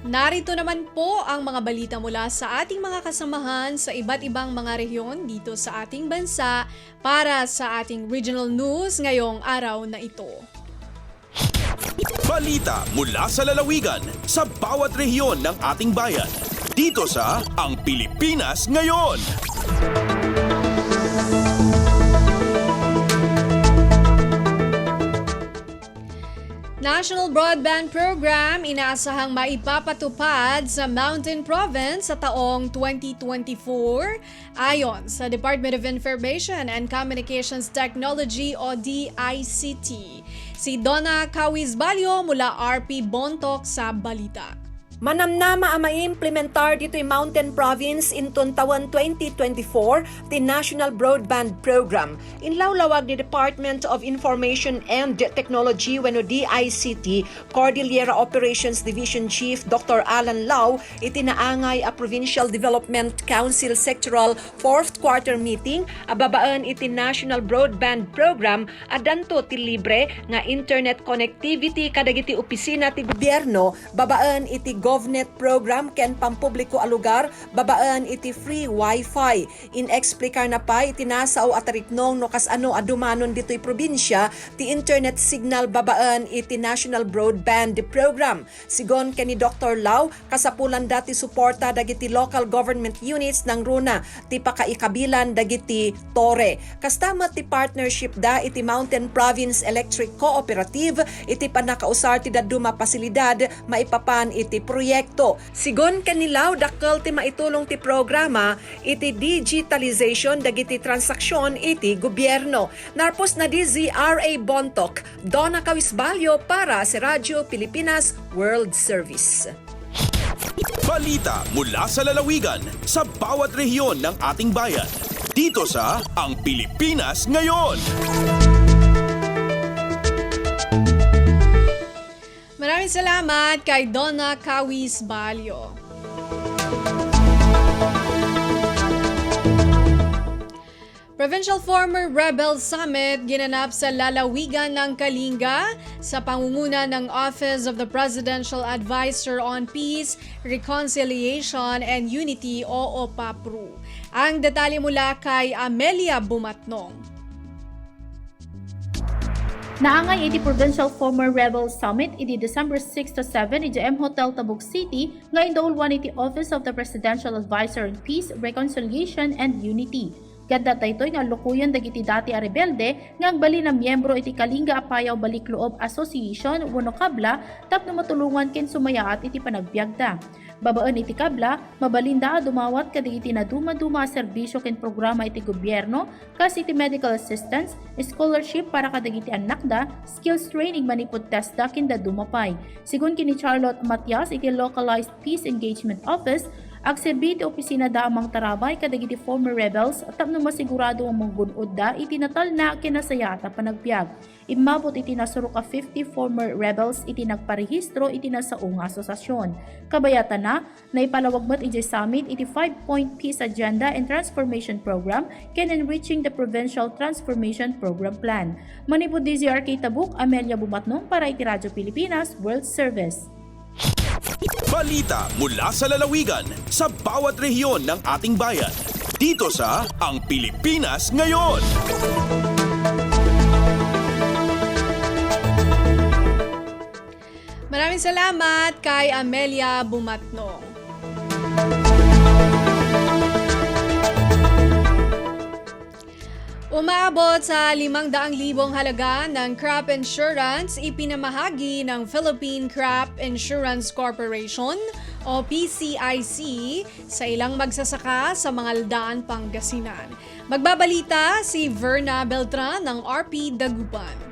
Narito naman po ang mga balita mula sa ating mga kasamahan sa iba't ibang mga rehiyon dito sa ating bansa para sa ating regional news ngayong araw na ito. Balita mula sa lalawigan sa bawat rehiyon ng ating bayan. Dito sa Ang Pilipinas Ngayon. National Broadband Program inaasahang maipapatupad sa Mountain Province sa taong 2024 ayon sa Department of Information and Communications Technology o DICT. Si Donna Cawiz-Balyo mula RP Bontoc sa balita. Manamnama ang maimplementar dito yung Mountain Province in taon 2024 the National Broadband Program. Inlawlawag ni Department of Information and Technology wenno DICT Cordillera Operations Division Chief Dr. Alan Lau itinaangay a Provincial Development Council Sectoral 4th Quarter Meeting ababaan iti National Broadband Program adanto ti libre nga internet connectivity kadagiti opisina ti gobyerno babaan iti GovNet program ken pampubliko a lugar babaan iti free wifi. Inexplikar na pa iti nasaw at riknong no kasano adumanon dito'y probinsya ti internet signal babaan iti National Broadband Program. Sigon ken ni Dr. Lau kasapulan dati suporta dagiti local government units ng runa ti pakaikabilan dagiti tore. Kastama ti partnership da iti Mountain Province Electric Cooperative iti panakausar ti daduma pasilidad maipapan iti proyekto. Sigon kanilaw dakkel ti maitulong ti programa iti digitalization dagiti transaksyon iti gobyerno. Narpos na di ZRA Bontoc, Donna Cawiz-Balyo para sa Radyo Pilipinas World Service. Balita mula sa lalawigan sa bawat rehiyon ng ating bayan. Dito sa Ang Pilipinas Ngayon. Maraming salamat kay Donna Cawiz-Balyo. Provincial Former Rebel Summit ginanap sa lalawigan ng Kalinga sa pangunguna ng Office of the Presidential Advisor on Peace, Reconciliation and Unity o OPAPRU. Ang detalye mula kay Amelia Bumatnong. Naangay iti Provincial Former Rebel Summit iti December 6 to 7 iti M Hotel Tabuk City nga indulwan iti Office of the Presidential Advisor on Peace, Reconciliation and Unity. Ganda daytoy nga lukuyan dagiti dati a rebelde nga agbali na miyembro iti Kalinga Apayaw Balikloob Association wenno kabla tapno matulungan ken sumayaat iti panagbiagda. Babaan iti kabla, mabalinda dumawat kadagiti na duma-duma serbisyo ken programa iti gobyerno kas iti medical assistance, scholarship para kadagiti annakda, skills training manipud testda ken da dumapay. Sigun kini Charlotte Matias iti Localized Peace Engagement Office, agserbi iti opisina da amang tarabay kadagiti former rebels tapno masigurado ang manggunod da iti natal na kinasayata panagbiag. Imabot iti nasurok a 50 former rebels iti nagparehistro iti nasaong asosasyon. Kabayatan na ipalawag met iti summit iti 5-point peace agenda and transformation program ken enriching the provincial transformation program plan. Manipud DZRK Tabuk, Amelia Bumatnong para iti Radyo Pilipinas World Service. Balita mula sa lalawigan sa bawat rehiyon ng ating bayan. Dito sa Ang Pilipinas Ngayon. Maraming salamat kay Amelia Bumatnong. Umaabot sa 500,000 halaga ng crop insurance ipinamahagi ng Philippine Crop Insurance Corporation o PCIC sa ilang magsasaka sa mga Aldaan, Pangasinan. Magbabalita si Verna Beltran ng RP Dagupan.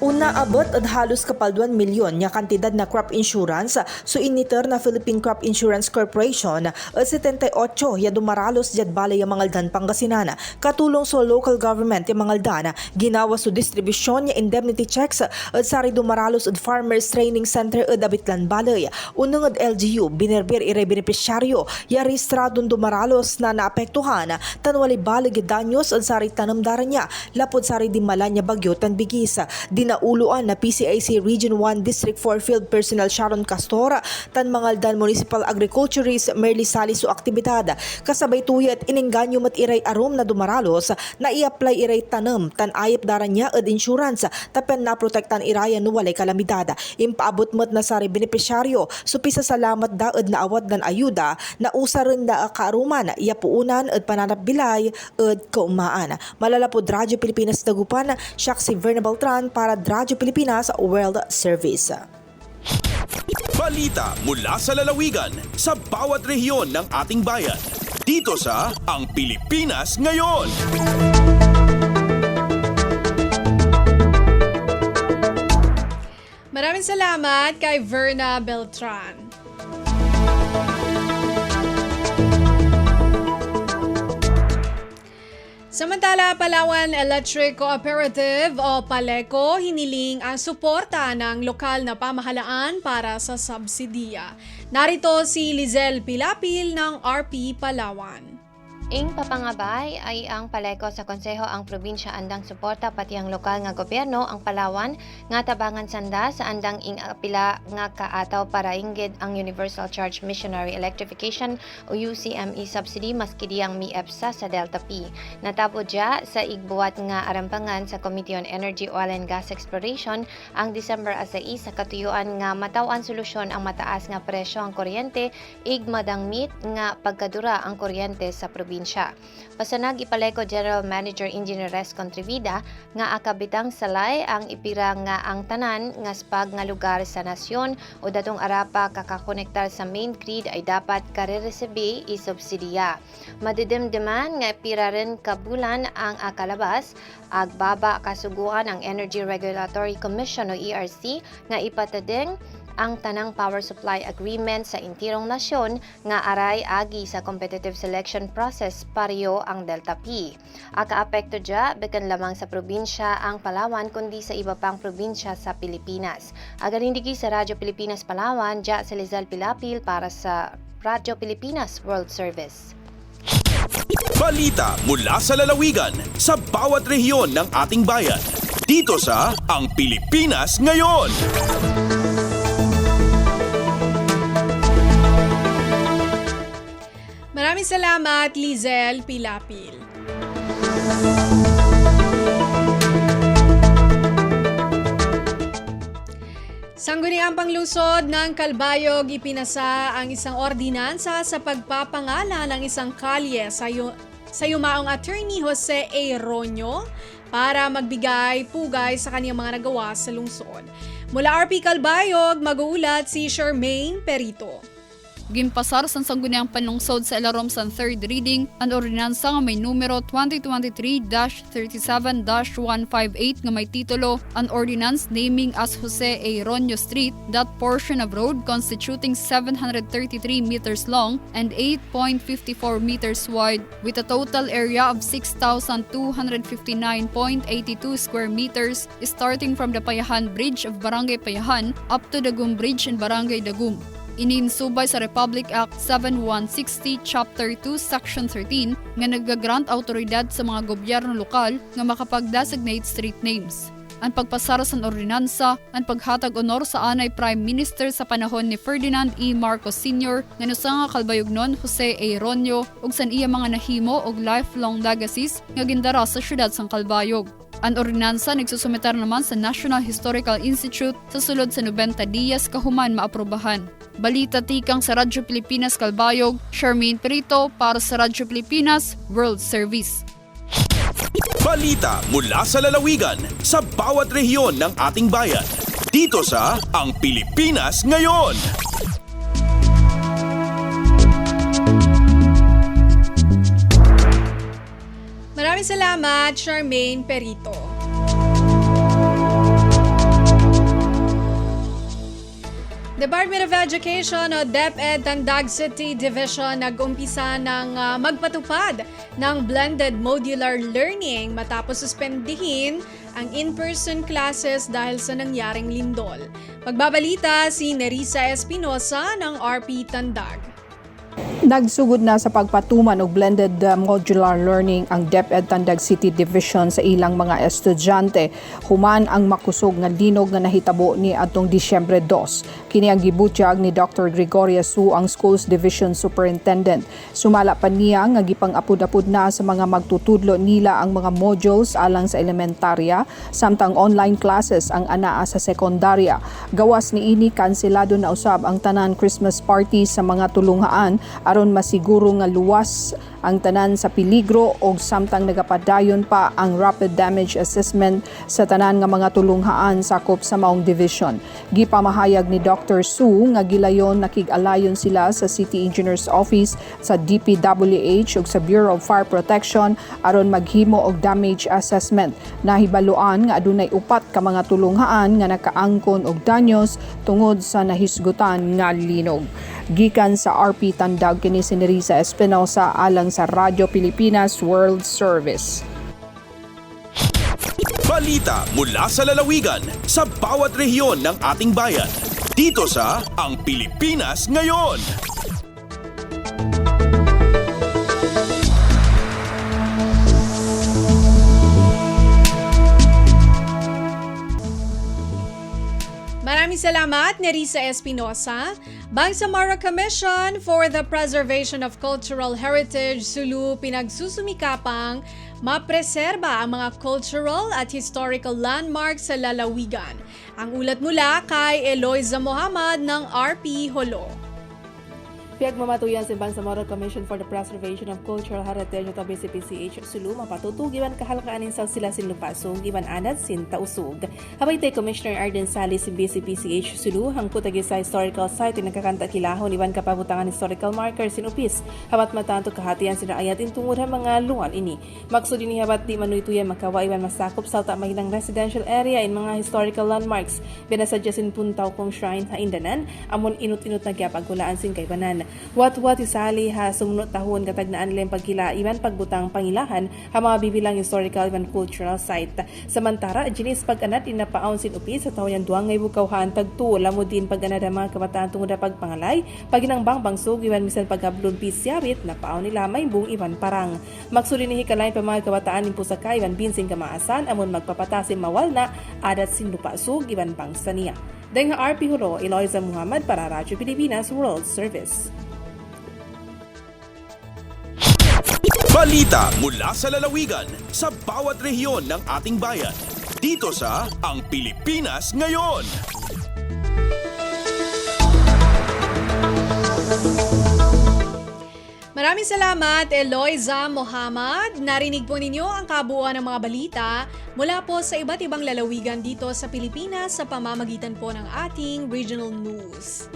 Una abot at halos kapal 2 milyon nga kantidad na crop insurance so initer na Philippine Crop Insurance Corporation at 78 ya dumaralos jad balay ang mga Aldan Pangasinan. Katulong sa local government yung mga Aldan ginawa so distribusyon ya indemnity checks at sari dumaralos at Farmers Training Center at Abitlan Balay. Unang at LGU binerbir ire benepisyaryo ya rehistradong dumaralos na naapektuhan tanwali balag danyos at sari tanamdaran niya lapod sari dimala niya bagyo tan bigis. ginauluan na PCIC Region 1 District 4 Field Personnel Sharon Castor tan Mangaldan Municipal Agriculturist Merly Salis o aktibidad kasabay tuyat inengganyo mat iray arom na dumaralos na i-apply iray tanam tan ayep daran niya ed insurance tapen na protektan iraya no walay kalamidad. Impaabot mat na sari benepisyaryo supisa salamat da ed na awat dan ayuda na usa ren da kaaruman yapuunan ed pananapbilay ed kaumaan. Malalapod Radyo Pilipinas Dagupan, siya si Verna Beltran para Radyo Pilipinas World Service. Balita mula sa lalawigan sa bawat rehiyon ng ating bayan. Dito sa Ang Pilipinas Ngayon. Maraming salamat kay Verna Beltran. Samantala, Palawan Electric Cooperative o PALECO hiniling ang suporta ng lokal na pamahalaan para sa subsidiya. Narito si Lizelle Pilapil ng RP Palawan. Ing papangabay ay ang PALECO sa konseho ang probinsya andang suporta pati ang lokal nga gobyerno ang Palawan nga tabangan sanda sa andang ing apila nga kaataw para inggid ang Universal Charge Missionary Electrification o UCME subsidy maski diyang MIEPSA sa Delta P. Natapod dya sa igbuwat nga arampangan sa Committee on Energy, Oil and Gas Exploration ang December 6 sa katuyuan nga matawan solusyon ang mataas nga presyo ang kuryente igmadangmit nga pagkadura ang kuryente sa probinsya. Pasanag ipaleko General Manager Engineer Res Contrivida nga akabitang salay ang ipira nga ang tanan nga spag nga lugar sa nasyon o datong arapa kakakonektar sa main grid ay dapat kareresebe isubsidiya. Madidimdiman nga ipira rin kabulan ang akalabas agbaba kasuguan ang Energy Regulatory Commission o ERC nga ipatadeng ang tanang power supply agreement sa intirong nasyon nga aray agi sa competitive selection process pareho ang Delta P. Akaapekto dya, bekan lamang sa probinsya ang Palawan kundi sa iba pang probinsya sa Pilipinas. Agarindigi sa Radyo Pilipinas Palawan, dya sa Lizelle Pilapil para sa Radyo Pilipinas World Service. Balita mula sa lalawigan sa bawat rehiyon ng ating bayan. Dito sa Ang Pilipinas Ngayon. Maraming salamat, Lizelle Pilapil. Sangguniang panglusod ng Calbayog ipinasa ang isang ordinansa sa pagpapangala ng isang kalye sa yumaong attorney Jose A. Ronyo para magbigay pugay sa kaniyang mga nagawa sa lungsod. Mula RP Calbayog, mag-uulat si Charmaine Perito. Gimpasar sa sangguniang panlungsod sa Ilarom sa third reading ang ordinansa nga may numero 2023-37-158 nga may titulo An Ordinance Naming as Jose A. Ronyo Street that portion of road constituting 733 meters long and 8.54 meters wide with a total area of 6,259.82 square meters starting from the Payahan Bridge of Barangay Payahan up to Dagum Bridge in Barangay Dagum. Iniinsubay sa Republic Act 7160 Chapter 2 Section 13 nga nagagrant autoridad sa mga gobyerno lokal nga makapag-designate street names. Ang pagpasara sa ordinansa, ang paghatag honor sa anay Prime Minister sa panahon ni Ferdinand E. Marcos Sr. nga nusa nga kalbayognon Jose A. Ronyo ug san iya mga nahimo og lifelong legacies nga gindara sa syudad sang Calbayog. Ang ordinansa nagsusumitar naman sa National Historical Institute sa sulod sa 90 diyas kahuman maaprobahan. Balita tikang sa Radyo Pilipinas Calbayog, Charmaine Perito para sa Radyo Pilipinas World Service. Balita mula sa lalawigan sa bawat rehiyon ng ating bayan. Dito sa Ang Pilipinas Ngayon. Maraming salamat, Charmaine Perito. Department of Education o DepEd Tandag City Division nag-umpisa ng magpatupad ng blended modular learning matapos suspendihin ang in-person classes dahil sa nangyaring lindol. Magbabalita si Nerissa Espinosa ng RP Tandag. Nagsugod na sa pagpatuman og blended modular learning ang DepEd Tandag City Division sa ilang mga estudyante. Human ang makusog nga linog nga nahitabo ni atong Disyembre 2. Kini ang gibutyag ni Dr. Gregoria Su, ang Schools Division Superintendent. Sumala pa niya nga gipang-apud-apud na sa mga magtutudlo nila ang mga modules alang sa elementarya, samtang online classes ang anaa sa sekundarya. Gawas ni ini kanselado na usab ang tanan Christmas party sa mga tulunghaan aron masiguro nga luwas ang tanan sa peligro og samtang nagapadayon pa ang rapid damage assessment sa tanan nga mga tulunghaan sakop sa maong division. Gipamahayag ni Dr. Su nga gilayon nakig-alayon sila sa City Engineer's Office, sa DPWH ug sa Bureau of Fire Protection aron maghimo og damage assessment. Nahibaluan nga adunay 4 ka mga tulunghaan nga nakaangkon og danyos tungod sa nahisgutan nga linog. Gikan sa RP Tandag, kini si Nerissa Espinosa alang sa Radyo Pilipinas World Service. Balita mula sa lalawigan sa bawat rehiyon ng ating bayan. Dito sa Ang Pilipinas Ngayon. Maraming salamat, Nerissa Espinosa. Bangsamoro Commission for the Preservation of Cultural Heritage, Sulu, pinagsusumikapang mapreserba ang mga cultural at historical landmarks sa lalawigan. Ang ulat mula kay Eloisa Mohamad ng RP Holo. Piyagmamatuyan si Bangsamoro Commission for the Preservation of Cultural Heritage at BCPCH Sulu mapatutug iwan kahalkaanin sa sila sinlupasog iwan anad sin tausog. Habay tay Commissioner Arden Sali si BCPCH Sulu hangputagi sa historical site nakakanta kilahon iwan kapabutangan historical markers sin upis. Habat matanto kahatian sila ayat intungod ang mga luan ini. Maksud ini habat di manuytuyan makawa iwan masakop sa mahinang residential area in mga historical landmarks. Binasadya sin puntaw kong shrine sa Indanan amon inut-inut nagyapagkulaan sin kaybanan. Wat-wat isali ha sumunod tahon katagnaan nilang pagkila iban pagbutang pangilahan ha mga bibilang historical and cultural site. Samantara, jinis pag-anat inapaon sin upi sa taon yung duwang ngay bukawhan tagtu lamo din pag-anat ang mga kabataan tungod na pagpangalay paginangbang bangsog iban misan paghablon pisyarit na paon nila may buong iban parang. Maksudin ni hikalain pa mga kabataan ng pusaka iban binsing kamaasan amon magpapatasin mawal na adat sin lupasog iban bangsa niya. Dahil nga RP Huro, Eloisa Muhammad para Radyo Pilipinas World Service. Balita mula sa lalawigan sa bawat rehiyon ng ating bayan. Dito sa Ang Pilipinas Ngayon. Maraming salamat, Eloisa Mohamad. Narinig po ninyo ang kabuuan ng mga balita mula po sa iba't ibang lalawigan dito sa Pilipinas sa pamamagitan po ng ating regional news.